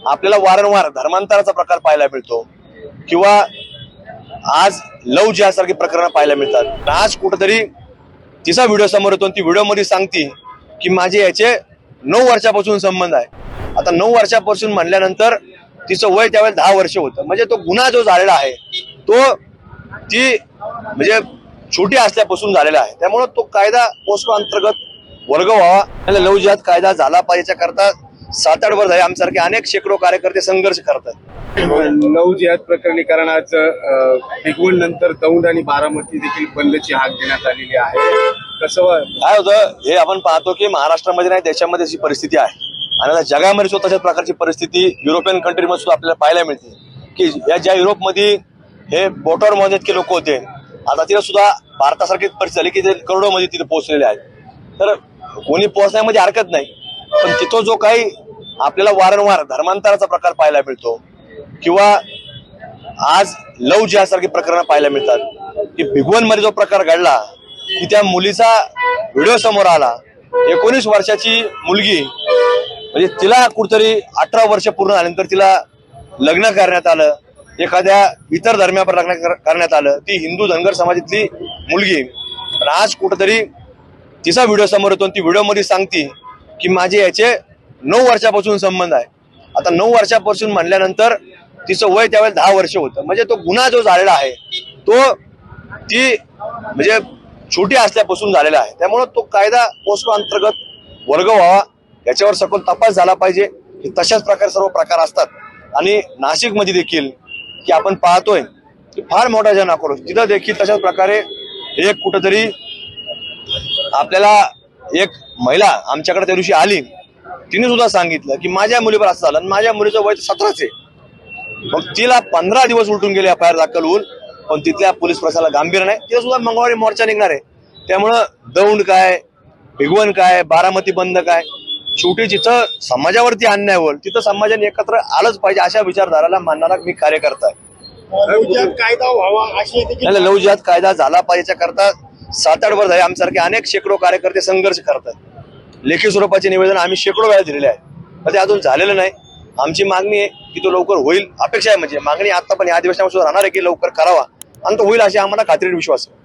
आपल्याला वारंवार धर्मांतराचा प्रकार पाहायला मिळतो किंवा आज लव जिहाद सारखी प्रकरणं पाहायला मिळतात। आज कुठेतरी तिचा व्हिडिओ समोर येतो, ती व्हिडिओ मध्ये सांगते की माझे याचे 9 वर्षापासून संबंध आहे। आता 9 वर्षापासून म्हणल्यानंतर तिचं वय त्यावेळेस 10 वर्ष होतं, म्हणजे तो गुन्हा जो झालेला आहे तो ती म्हणजे छोटी असल्यापासून झालेला आहे। त्यामुळे तो कायदा पोस्को अंतर्गत वर्ग व्हावा, लव जिहाद कायदा झाला पाहिजे करता 7-8 वर्ष झाले आमच्यासारखे अनेक शेकडो कार्यकर्ते संघर्ष करतात। लव जिहाद प्रकरणी कारण आज भिगवण नंतर दौंड आणि बारामती देखील बंदची हाक देण्यात आलेली आहे। कसं काय होतं हे आपण पाहतो की महाराष्ट्रामध्ये नाही देशामध्ये अशी परिस्थिती आहे आणि आता जगामध्ये सुद्धा तशाच प्रकारची परिस्थिती युरोपियन कंट्रीमध्ये सुद्धा आपल्याला पाहायला मिळते की या ज्या युरोपमध्ये हे बोटावर मोजण्यात इतके लोक होते, आता तिथे सुद्धा भारतासारखीच परिस्थिती झाली की ते करोडोमध्ये तिथे पोहोचलेले आहेत। तर कोणी पोहोचण्यामध्ये हरकत नाही, पण तिथं जो काही आपल्याला वारंवार धर्मांतराचा प्रकार पाहायला मिळतो किंवा आज लव जिहाद सारखी प्रकरणं पाहायला मिळतात की भिगवण मध्ये जो प्रकार घडला की त्या मुलीचा व्हिडिओ समोर आला, 19 वर्षाची मुलगी, म्हणजे तिला कुठतरी 18 वर्ष पूर्ण झाल्यानंतर तिला लग्न करण्यात आलं, एखाद्या इतर धर्मावर लग्न करण्यात आलं, ती हिंदू धनगर समाजातली मुलगी, पण आज कुठतरी तिचा व्हिडिओ समोर येतो, ती व्हिडिओ मध्ये सांगते की माझे याचे 9 वर्षापासून संबंध आहे। आता 9 वर्षापासून म्हणल्यानंतर तिचं वय त्यावेळेस 10 वर्ष होतं, म्हणजे तो गुन्हा जो झालेला आहे तो ती म्हणजे छोटी असल्यापासून झालेला आहे। त्यामुळे तो कायदा पोस्को अंतर्गत वर्ग व्हावा, याच्यावर सखोल तपास झाला पाहिजे। तशाच प्रकारे सर्व प्रकार असतात आणि नाशिक मध्ये देखील की आपण पाहतोय की फार मोठा जन आक्रोश, तिथं देखील तशाच प्रकारे एक कुठेतरी आपल्याला एक महिला आमच्याकडे त्या दिवशी आली, तिने सुद्धा सांगितलं की माझ्या मुलीवर असं झालं आणि माझ्या मुलीचं वय 17 आहे। मग तिला 15 दिवस उलटून गेले एफआयआर दाखल होऊन, पण तिथल्या पोलीस प्रशासनाला गांभीर्य नाही। तिथं सुद्धा मंगळवारी मोर्चा निघणार आहे। त्यामुळं दौंड काय, भिगवण काय, बारामती बंद काय, शेवटी जिथं समाजावरती अन्याय होईल तिथं समाजाने एकत्र आलंच पाहिजे, अशा विचारधाराला मानणारा मी कार्यकर्ता आहे। लव जिहाद कायदा व्हावा अशी लव जिहाद कायदा झाला पाहिजे करता 7-8 वर्ष झाले आमच्यासारखे अनेक शेकडो कार्यकर्ते संघर्ष करतात। लेखी स्वरूपाचे निवेदन आम्ही शेकडो वेळा दिलेले आहे, पण ते अजून झालेलं नाही। आमची मागणी आहे की तो लवकर होईल, अपेक्षा आहे, म्हणजे मागणी आता पण या अधिवेशनामध्ये राहणार आहे की लवकर करावा आणि तो होईल अशी आम्हाला खात्रीने विश्वास आहे।